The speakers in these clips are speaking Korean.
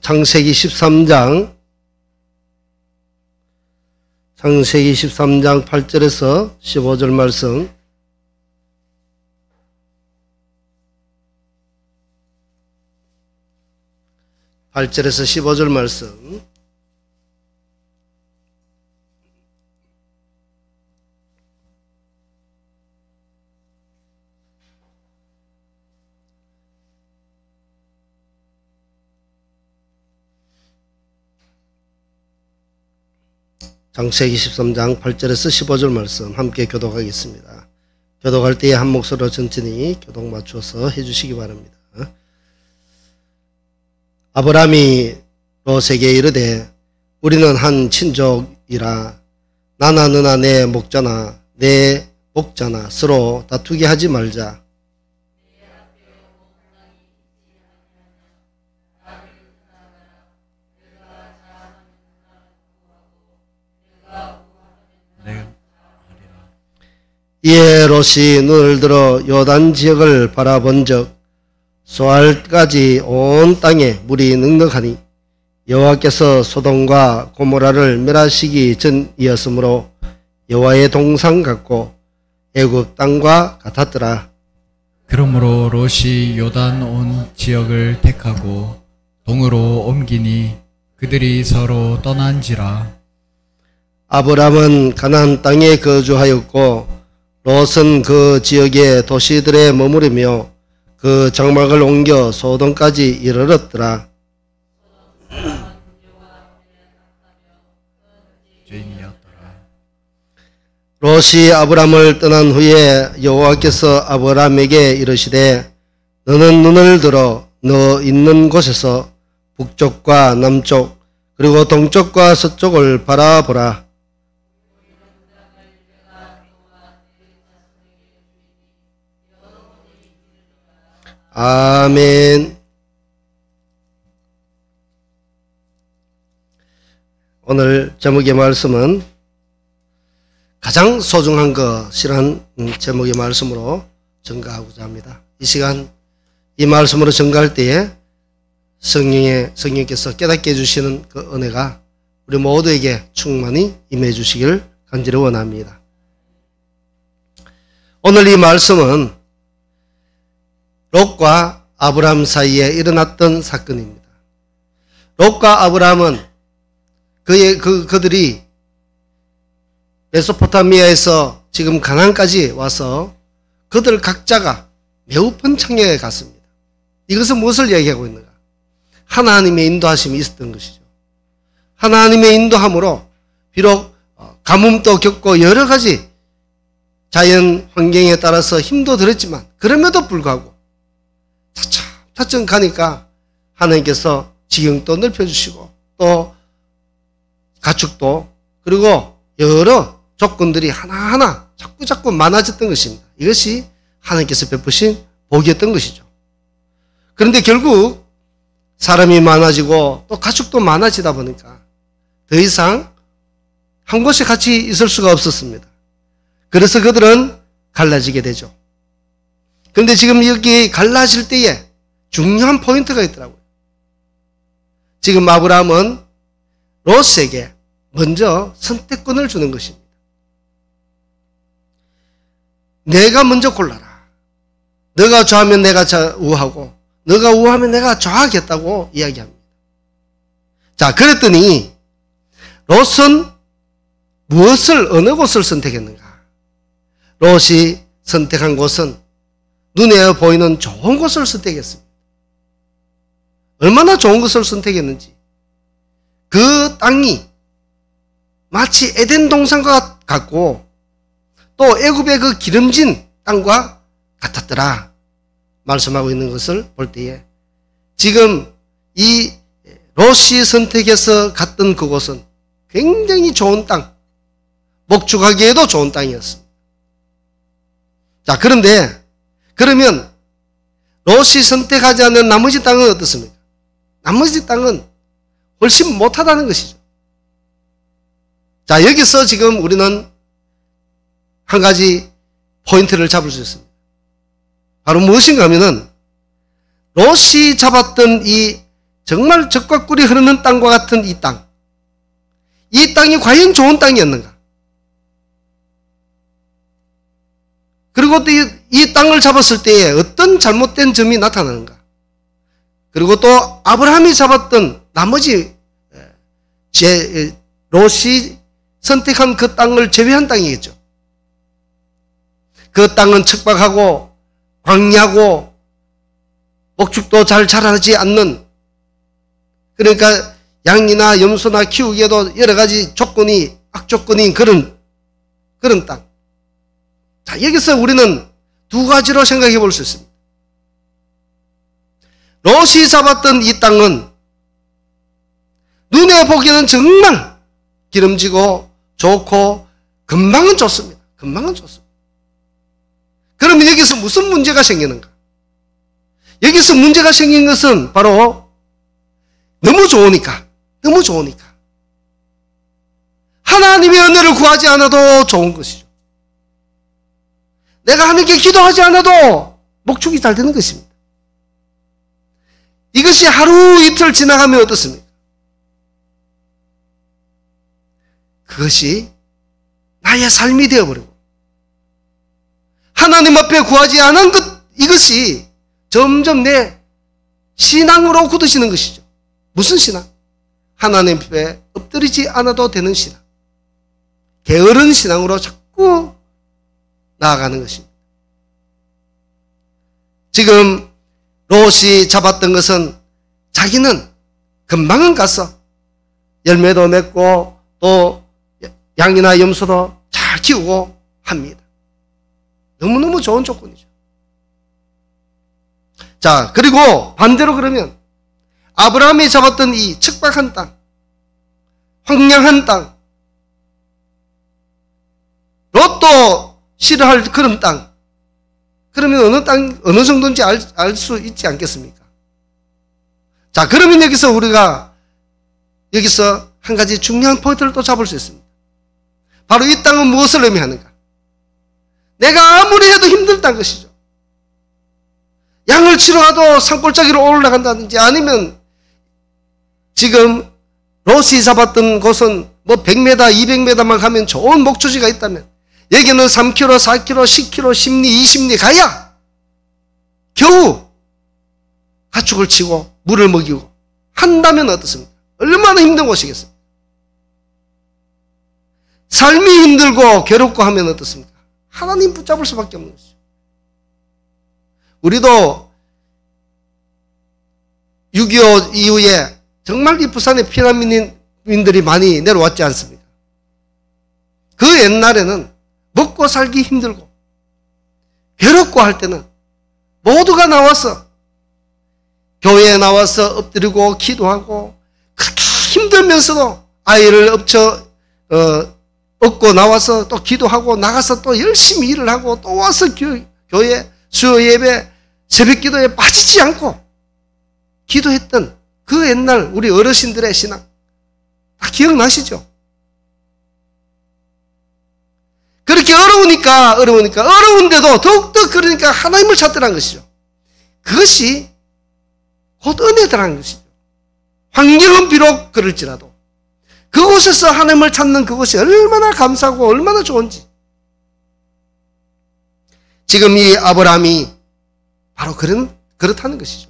창세기 13장 8절에서 15절 말씀, (8절에서 15절) 말씀. 창세기 13장 8절에서 15절 말씀 함께 교독하겠습니다. 교독할 때에 한 목소리로 천천히 교독 맞춰서 해주시기 바랍니다. 아브라함이 롯에게 이르되 우리는 한 친족이라 나나 너나 내 목자나 내 목자나 서로 다투게 하지 말자. 이에 롯이 눈을 들어 요단 지역을 바라본즉 소알까지 온 땅에 물이 넉넉하니 여호와께서 소돔과 고모라를 멸하시기 전이었으므로 여호와의 동산 같고 애굽 땅과 같았더라. 그러므로 롯이 요단 온 지역을 택하고 동으로 옮기니 그들이 서로 떠난지라. 아브람은 가나안 땅에 거주하였고 롯은 그 지역의 도시들에 머무르며 그 장막을 옮겨 소돔까지 이르렀더라. 롯이 아브람을 떠난 후에 여호와께서 아브람에게 이르시되 너는 눈을 들어 너 있는 곳에서 북쪽과 남쪽 그리고 동쪽과 서쪽을 바라보라. 아멘. 오늘 제목의 말씀은 가장 소중한 것이란 제목의 말씀으로 전가하고자 합니다. 이 시간 이 말씀으로 전가할 때에 성령께서 깨닫게 해주시는 그 은혜가 우리 모두에게 충만히 임해 주시기를 간절히 원합니다. 오늘 이 말씀은 롯과 아브람 사이에 일어났던 사건입니다. 롯과 아브람은 그들이 메소포타미아에서 지금 가나안까지 와서 그들 각자가 매우 번창해 갔습니다. 이것은 무엇을 얘기하고 있는가? 하나님의 인도하심이 있었던 것이죠. 하나님의 인도함으로 비록 가뭄도 겪고 여러 가지 자연 환경에 따라서 힘도 들었지만 그럼에도 불구하고 차츰 가니까 하나님께서 지경도 넓혀주시고 또 가축도 그리고 여러 조건들이 하나하나 자꾸 많아졌던 것입니다. 이것이 하나님께서 베푸신 복이었던 것이죠. 그런데 결국 사람이 많아지고 또 가축도 많아지다 보니까 더 이상 한 곳에 같이 있을 수가 없었습니다. 그래서 그들은 갈라지게 되죠. 그런데 지금 여기 갈라질 때에 중요한 포인트가 있더라고요. 지금 아브라함은 롯에게 먼저 선택권을 주는 것입니다. 내가 먼저 골라라. 너가 좌하면 내가 우하고 너가 우하면 내가 좌하겠다고 이야기합니다. 자, 그랬더니 롯은 어느 곳을 선택했는가? 롯이 선택한 곳은 눈에 보이는 좋은 곳을 선택했습니다. 얼마나 좋은 것을 선택했는지. 그 땅이 마치 에덴 동산과 같고 또 애굽의 그 기름진 땅과 같았더라 말씀하고 있는 것을 볼 때에 지금 이 롯이 선택해서 갔던 그곳은 굉장히 좋은 땅, 목축하기에도 좋은 땅이었습니다. 자, 그런데 그러면 롯이 선택하지 않는 나머지 땅은 어떻습니까? 나머지 땅은 훨씬 못하다는 것이죠. 자, 여기서 지금 우리는 한 가지 포인트를 잡을 수 있습니다. 바로 무엇인가 하면은 롯이 잡았던 이 정말 젖과 꿀이 흐르는 땅과 같은 이 땅. 이 땅이 과연 좋은 땅이었는가? 그리고 또 이 땅을 잡았을 때에 어떤 잘못된 점이 나타나는가? 그리고 또 아브라함이 잡았던 나머지 롯이 선택한 그 땅을 제외한 땅이겠죠. 그 땅은 척박하고 광야고 목축도 잘 자라지 않는, 그러니까 양이나 염소나 키우기에도 여러 가지 조건이 악조건인 그런 땅. 자, 여기서 우리는 두 가지로 생각해 볼 수 있습니다. 롯이 잡았던 이 땅은 눈에 보기에는 정말 기름지고 좋고 금방은 좋습니다. 금방은 좋습니다. 그러면 여기서 무슨 문제가 생기는가? 여기서 문제가 생긴 것은 바로 너무 좋으니까. 하나님의 은혜를 구하지 않아도 좋은 것이죠. 내가 하나님께 기도하지 않아도 목축이 잘 되는 것입니다. 이것이 하루 이틀 지나가면 어떻습니까? 그것이 나의 삶이 되어버리고 하나님 앞에 구하지 않은 이것이 점점 내 신앙으로 굳어지는 것이죠. 무슨 신앙? 하나님 앞에 엎드리지 않아도 되는 신앙. 게으른 신앙으로 자꾸 나아가는 것입니다. 지금 롯이 잡았던 것은 자기는 금방은 가서 열매도 맺고 또 양이나 염소도 잘 키우고 합니다. 너무너무 좋은 조건이죠. 자, 그리고 반대로 그러면 아브라함이 잡았던 이 척박한 땅, 황량한 땅, 롯도 싫어할 그런 땅, 그러면 어느 정도인지 알 수 있지 않겠습니까? 자, 그러면 여기서 한 가지 중요한 포인트를 또 잡을 수 있습니다. 바로 이 땅은 무엇을 의미하는가? 내가 아무리 해도 힘들다는 것이죠. 양을 치러 가도 산골짜기로 올라간다든지, 아니면 지금 롯이 잡았던 곳은 뭐 100m, 200m만 가면 좋은 목초지가 있다면 여기는 3km, 4km, 10km, 10리, 20리 가야 겨우 가축을 치고 물을 먹이고 한다면 어떻습니까? 얼마나 힘든 곳이겠습니까? 삶이 힘들고 괴롭고 하면 어떻습니까? 하나님 붙잡을 수밖에 없는 것이죠. 우리도 6.25 이후에 정말 이 부산에 피난민들이 많이 내려왔지 않습니까? 그 옛날에는 먹고 살기 힘들고 괴롭고 할 때는 모두가 나와서 교회에 나와서 엎드리고 기도하고 그렇게 힘들면서도 아이를 업고 나와서 또 기도하고 나가서 또 열심히 일을 하고 또 와서 교회 수요 예배 새벽 기도에 빠지지 않고 기도했던 그 옛날 우리 어르신들의 신앙 다 기억나시죠? 그렇게 어려운데도 더욱더 그러니까 하나님을 찾더라는 것이죠. 그것이 곧 은혜더라는 것이죠. 환경은 비록 그럴지라도 그곳에서 하나님을 찾는 그것이 얼마나 감사하고 얼마나 좋은지. 지금 이 아브라함이 바로 그렇다는 것이죠.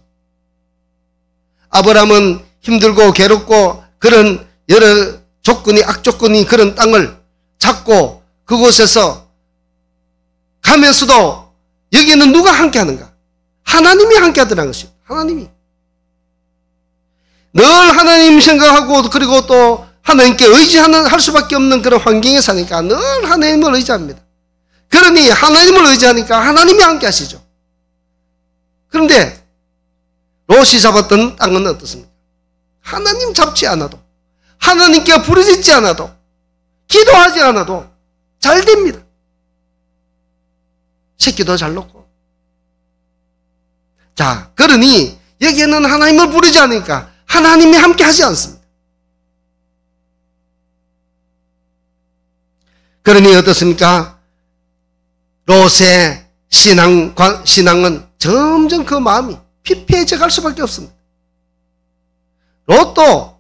아브라함은 힘들고 괴롭고 그런 여러 조건이 악조건이 그런 땅을 잡고 그곳에서 가면서도 여기에는 누가 함께 하는가? 하나님이 함께 하더라는 것이죠. 하나님이. 늘 하나님 생각하고 그리고 또 하나님께 할 수밖에 없는 그런 환경에 사니까 늘 하나님을 의지합니다. 그러니 하나님을 의지하니까 하나님이 함께 하시죠. 그런데 롯이 잡았던 땅은 어떻습니까? 하나님 잡지 않아도, 하나님께 부르짖지 않아도, 기도하지 않아도 잘 됩니다. 새끼도 잘 놓고. 자, 그러니 여기에는 하나님을 부르지 않으니까 하나님이 함께 하지 않습니다. 그러니 어떻습니까? 롯의 신앙은 점점 그 마음이 피폐해져 갈 수밖에 없습니다. 롯도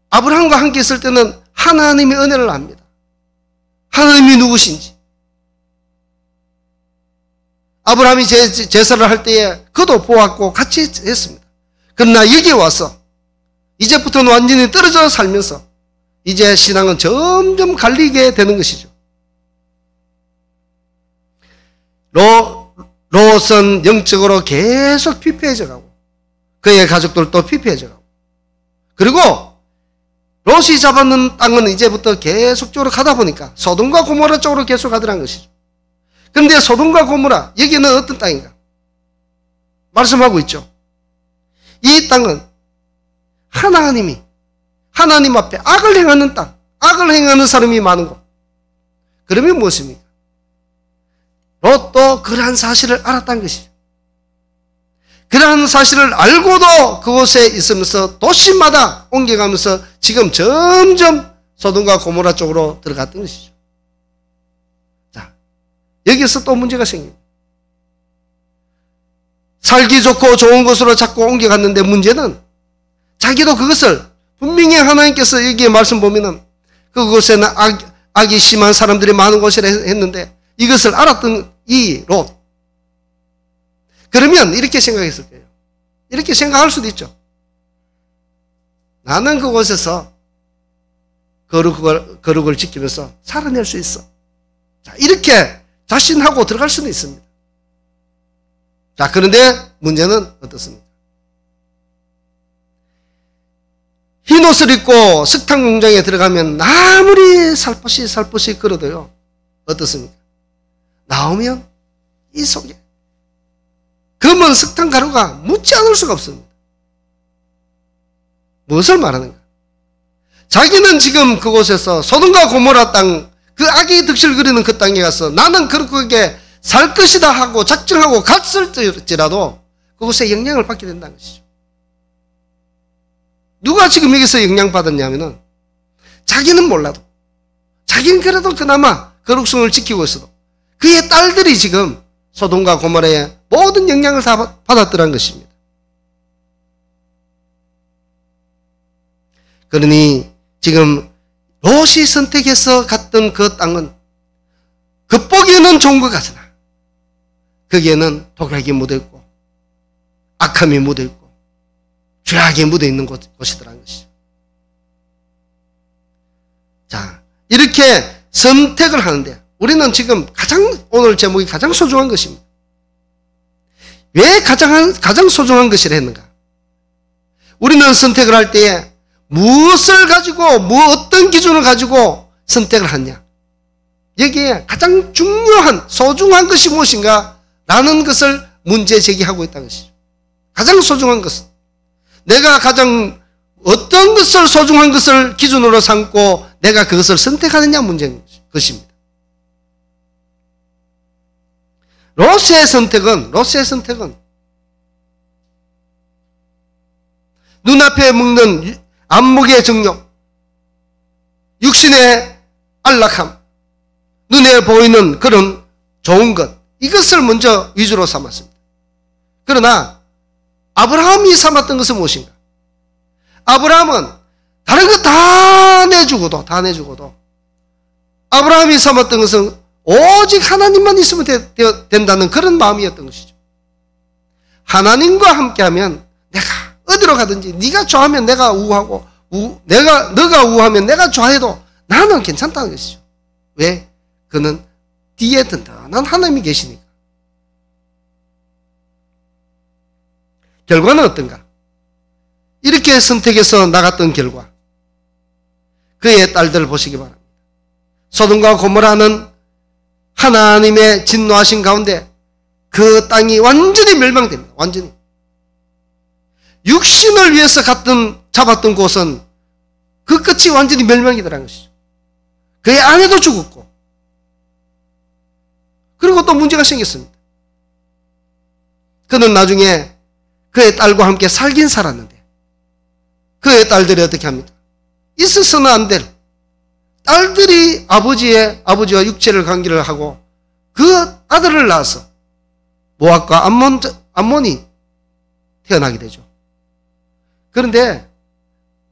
아브라함과 함께 있을 때는 하나님의 은혜를 압니다. 하나님이 누구신지. 아브라함이 제사를 할 때에 그도 보았고 같이 했습니다. 그러나 여기에 와서 이제부터는 완전히 떨어져 살면서 이제 신앙은 점점 갈리게 되는 것이죠. 롯은 영적으로 계속 피폐해져 가고 그의 가족들도 피폐해져 가고 그리고 롯이 잡았는 땅은 이제부터 계속적으로 가다 보니까 소돔과 고모라 쪽으로 계속 가더라는 것이죠. 그런데 소돔과 고모라 여기는 어떤 땅인가? 말씀하고 있죠. 이 땅은 하나님이 하나님 앞에 악을 행하는 땅, 악을 행하는 사람이 많은 곳. 그러면 무엇입니까? 롯도 그러한 사실을 알았다는 것이죠. 그러한 사실을 알고도 그곳에 있으면서 도시마다 옮겨가면서 지금 점점 소돔과 고모라 쪽으로 들어갔던 것이죠. 자, 여기서 또 문제가 생깁니다. 살기 좋고 좋은 곳으로 자꾸 옮겨갔는데 문제는 자기도 그것을 분명히 하나님께서 여기에 말씀 보면은 그곳에는 악이 심한 사람들이 많은 곳이라 했는데 이것을 알았던 이 롯. 그러면 이렇게 생각했을 거예요. 이렇게 생각할 수도 있죠. 나는 그곳에서 거룩을 지키면서 살아낼 수 있어. 자, 이렇게 자신하고 들어갈 수는 있습니다. 자, 그런데 문제는 어떻습니까? 흰 옷을 입고 석탄 공장에 들어가면 아무리 살포시 걸어도요. 어떻습니까? 나오면 이 속에 검은 석탄 가루가 묻지 않을 수가 없습니다. 무엇을 말하는가? 자기는 지금 그곳에서 소돔과 고모라 땅, 그 악이 득실거리는 그 땅에 가서 나는 그렇게 살 것이다 하고 작정하고 갔을지라도 그곳에 영향을 받게 된다는 것이죠. 누가 지금 여기서 영향받았냐면은 자기는 몰라도 자기는 그래도 그나마 거룩성을 지키고 있어도 그의 딸들이 지금 소돔과 고모라의 모든 영향을 다 받았더란 것입니다. 그러니 지금 롯이 선택해서 갔던 그 땅은 겉보기에는 좋은 것 같으나 거기에는 독락이 묻어있고 악함이 묻어있고 죄악이 묻어있는 곳이더라는 것이죠. 자, 이렇게 선택을 하는데 우리는 지금 오늘 제목이 가장 소중한 것입니다. 왜 가장 소중한 것이라 했는가? 우리는 선택을 할 때에 무엇을 가지고 어떤 기준을 가지고 선택을 하냐? 여기에 가장 중요한 소중한 것이 무엇인가? 라는 것을 문제 제기하고 있다는 것이죠. 가장 소중한 것은 내가 가장 어떤 것을 소중한 것을 기준으로 삼고 내가 그것을 선택하느냐 문제인 것입니다. 롯의 선택은 눈앞에 먹는 안목의 정욕, 육신의 안락함, 눈에 보이는 그런 좋은 것, 이것을 먼저 위주로 삼았습니다. 그러나 아브라함이 삼았던 것은 무엇인가? 아브라함은 다른 것 다 내주고도 아브라함이 삼았던 것은 오직 하나님만 있으면 된다는 그런 마음이었던 것이죠. 하나님과 함께하면 내가 어디로 가든지 네가 좋아하면 내가 우하고 너가 우하면 내가 좋아해도 나는 괜찮다는 것이죠. 왜? 그는 뒤에 든든한 하나님이 계시니까. 결과는 어떤가? 이렇게 선택해서 나갔던 결과 그의 딸들을 보시기 바랍니다. 소돔과 고모라는 하나님의 진노하신 가운데 그 땅이 완전히 멸망됩니다. 완전히. 육신을 위해서 잡았던 곳은 그 끝이 완전히 멸망이더라는 것이죠. 그의 아내도 죽었고 그리고 또 문제가 생겼습니다. 그는 나중에 그의 딸과 함께 살긴 살았는데 그의 딸들이 어떻게 합니까? 있어서는 안 될 딸들이 아버지와 육체를 관계를 하고 그 아들을 낳아서 모압과 암몬이 태어나게 되죠. 그런데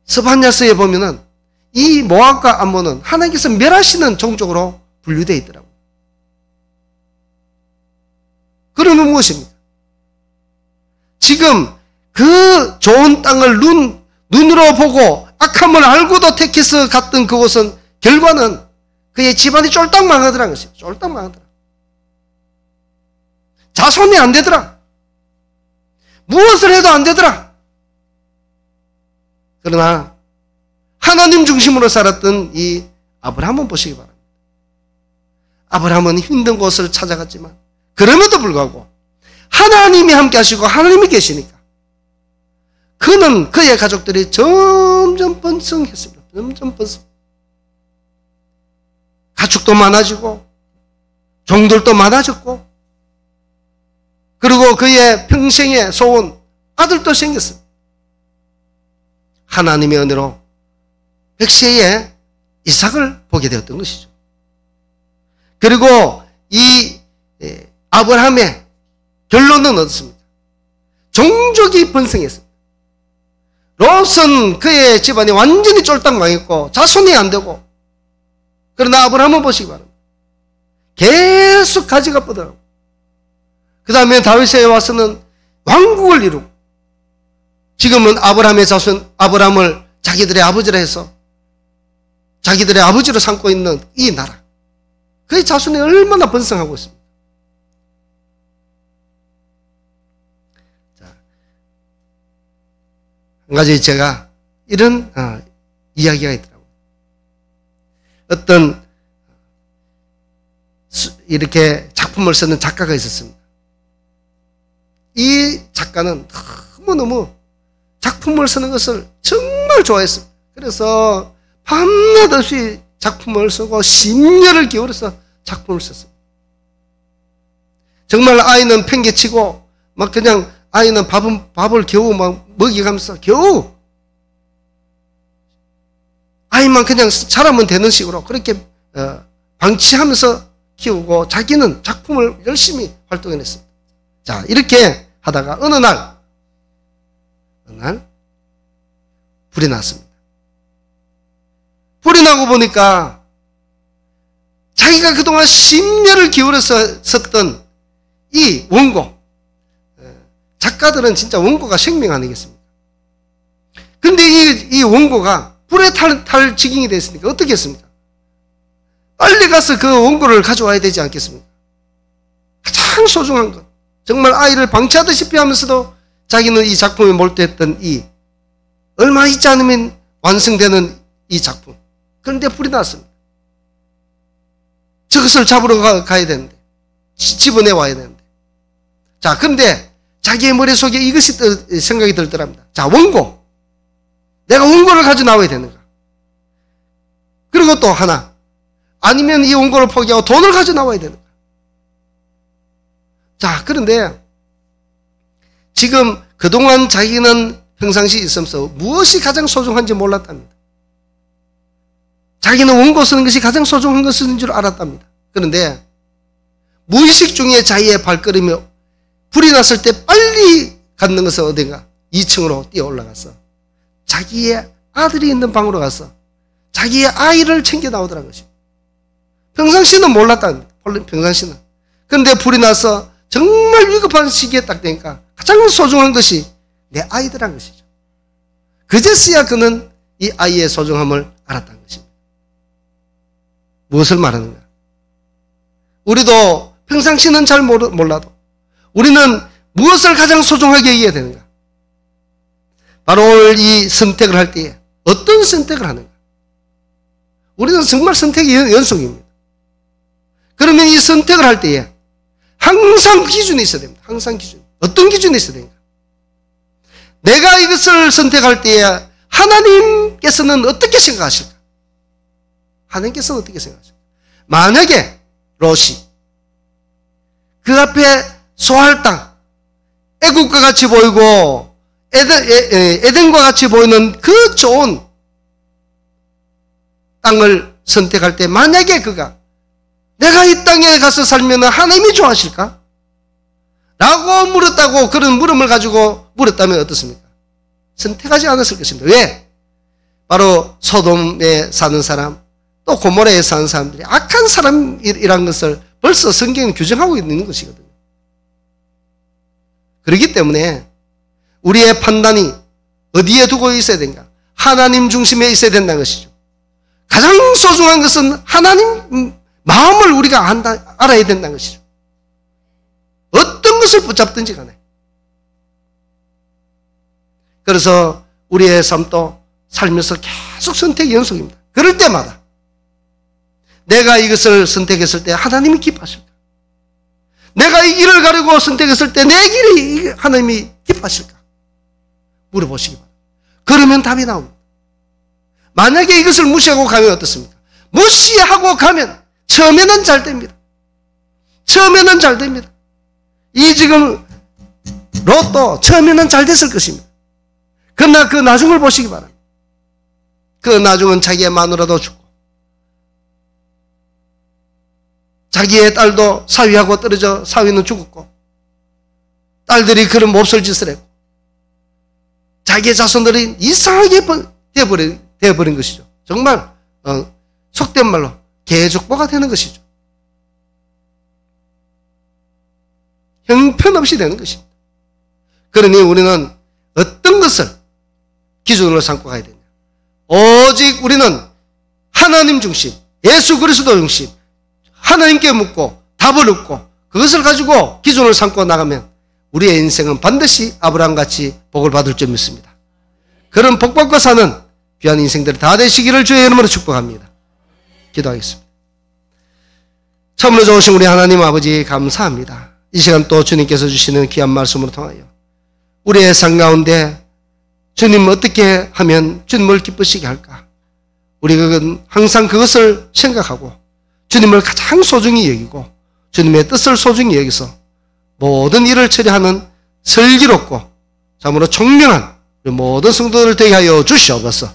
스바냐서에 보면은 이 모압과 암몬은 하나님께서 멸하시는 종족으로 분류되어 있더라고요. 그러면 무엇입니까? 지금 그 좋은 땅을 눈으로 보고 악함을 알고도 택해서 갔던 그곳은 결과는 그의 집안이 쫄딱 망하더라는 것이에요. 쫄딱 망하더라. 자손이 안 되더라. 무엇을 해도 안 되더라. 그러나 하나님 중심으로 살았던 이 아브라함은 보시기 바랍니다. 아브라함은 힘든 곳을 찾아갔지만 그럼에도 불구하고 하나님이 함께 하시고 하나님이 계시니까 그는 그의 가족들이 점점 번성했습니다. 점점 번성. 가축도 많아지고 종들도 많아졌고 그리고 그의 평생의 소원 아들도 생겼습니다. 하나님의 은혜로 백세에 이삭을 보게 되었던 것이죠. 그리고 이 아브라함의 결론은 어떻습니까? 종족이 번성했습니다. 롯은 그의 집안이 완전히 쫄딱 망했고 자손이 안 되고, 그러나 아브라함은 보시기 바랍니다. 계속 가지가 뻗어나고 그 다음에 다윗에 와서는 왕국을 이루고 지금은 아브라함의 자손 아브라함을 자기들의 아버지라 해서 자기들의 아버지로 삼고 있는 이 나라, 그의 자손이 얼마나 번성하고 있습니다. 자, 한 가지 제가 이런 이야기가 있더라고요. 어떤 이렇게 작품을 쓰는 작가가 있었습니다. 이 작가는 너무너무 작품을 쓰는 것을 정말 좋아했습니다. 그래서 밤낮 없이 작품을 쓰고 심려를 기울여서 작품을 썼습니다. 정말 아이는 팽개치고 막 그냥 아이는 밥을 겨우 막 먹여가면서 겨우 아이만 그냥 자라면 되는 식으로 그렇게 방치하면서 키우고 자기는 작품을 열심히 활동해냈습니다. 자, 이렇게 하다가 어느 날 불이 났습니다. 불이 나고 보니까 자기가 그동안 심려를 기울여서 썼던 이 원고, 작가들은 진짜 원고가 생명 아니겠습니까? 그런데 이 원고가 불에 탈 지경이 됐으니까 어떻게 했습니까? 빨리 가서 그 원고를 가져와야 되지 않겠습니까? 가장 소중한 것, 정말 아이를 방치하듯이 하면서도 자기는 이 작품에 몰두했던 이 얼마 있지 않으면 완성되는 이 작품, 그런데 불이 났습니다. 저것을 잡으러 가야 되는데, 집어내와야 되는데, 자, 그런데 자기의 머릿속에 이것이 생각이 들더랍니다. 자, 원고, 내가 원고를 가지고 나와야 되는가? 그리고 또 하나, 아니면 이 원고를 포기하고 돈을 가지고 나와야 되는가? 자, 그런데 지금 그동안 자기는 평상시 있으면서 무엇이 가장 소중한지 몰랐답니다. 자기는 원고 쓰는 것이 가장 소중한 것인 줄 알았답니다. 그런데 무의식 중에 자기의 발걸음이 불이 났을 때 빨리 갖는 것은 어딘가 2층으로 뛰어 올라가서 자기의 아들이 있는 방으로 가서 자기의 아이를 챙겨 나오더라는 것입니다. 평상시는 몰랐답니다. 평상시는. 그런데 불이 나서 정말 위급한 시기에 딱 되니까 가장 소중한 것이 내 아이들한 것이죠. 그제서야 그는 이 아이의 소중함을 알았다는 것입니다. 무엇을 말하는가? 우리도 평상시는 잘 몰라도 우리는 무엇을 가장 소중하게 여겨야 되는가? 바로 오늘 이 선택을 할 때에 어떤 선택을 하는가? 우리는 정말 선택의 연속입니다. 그러면 이 선택을 할 때에 항상 기준이 있어야 됩니다. 항상 기준. 어떤 기준이 있어야 됩니까? 내가 이것을 선택할 때에 하나님께서는 어떻게 생각하실까? 하나님께서는 어떻게 생각하실까? 만약에 롯이 그 앞에 소할 땅, 애국과 같이 보이고 에덴과 같이 보이는 그 좋은 땅을 선택할 때 만약에 그가 내가 이 땅에 가서 살면 하나님이 좋아하실까? 라고 물었다고, 그런 물음을 가지고 물었다면 어떻습니까? 선택하지 않았을 것입니다. 왜? 바로 소돔에 사는 사람, 또 고모라에 사는 사람들이 악한 사람이라는 것을 벌써 성경은 규정하고 있는 것이거든요. 그렇기 때문에 우리의 판단이 어디에 두고 있어야 되는가? 하나님 중심에 있어야 된다는 것이죠. 가장 소중한 것은 하나님 마음을 우리가 알아야 된다는 것이죠. 어떤 것을 붙잡든지 간에. 그래서 우리의 삶도 살면서 계속 선택 연속입니다. 그럴 때마다 내가 이것을 선택했을 때 하나님이 기뻐하실까? 내가 이 길을 가려고 선택했을 때 내 길이 하나님이 기뻐하실까? 물어보시기 바랍니다. 그러면 답이 나옵니다. 만약에 이것을 무시하고 가면 어떻습니까? 무시하고 가면 처음에는 잘 됩니다. 처음에는 잘 됩니다. 이 지금 로또 처음에는 잘 됐을 것입니다. 그러나 그 나중을 보시기 바랍니다. 그 나중은 자기의 마누라도 죽고 자기의 딸도 사위하고 떨어져 사위는 죽었고 딸들이 그런 몹쓸 짓을 했고 자기의 자손들이 이상하게 되어버린 것이죠. 정말 속된 말로 개족보가 되는 것이죠. 형편없이 되는 것입니다. 그러니 우리는 어떤 것을 기준으로 삼고 가야 되냐? 오직 우리는 하나님 중심, 예수 그리스도 중심, 하나님께 묻고 답을 얻고 그것을 가지고 기준을 삼고 나가면 우리의 인생은 반드시 아브라함같이 복을 받을 줄 믿습니다. 그런 복받고 사는 귀한 인생들이 다 되시기를 주의 이름으로 축복합니다. 기도하겠습니다. 참으로 좋으신 우리 하나님 아버지 감사합니다. 이 시간 또 주님께서 주시는 귀한 말씀으로 통하여 우리의 삶 가운데 주님 어떻게 하면 주님을 기쁘시게 할까? 우리가 항상 그것을 생각하고 주님을 가장 소중히 여기고 주님의 뜻을 소중히 여기서 모든 일을 처리하는 슬기롭고 참으로 총명한 모든 성도들 되게 하여 주시옵소서.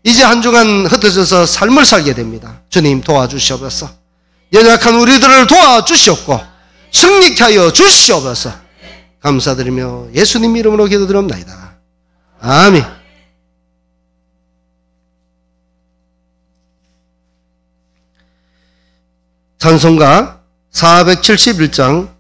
이제 한 주간 흩어져서 삶을 살게 됩니다. 주님 도와주시옵소서. 연약한 우리들을 도와주시옵고 승리케 하여 주시옵소서. 감사드리며 예수님 이름으로 기도드립니다. 아멘. 찬송가 471장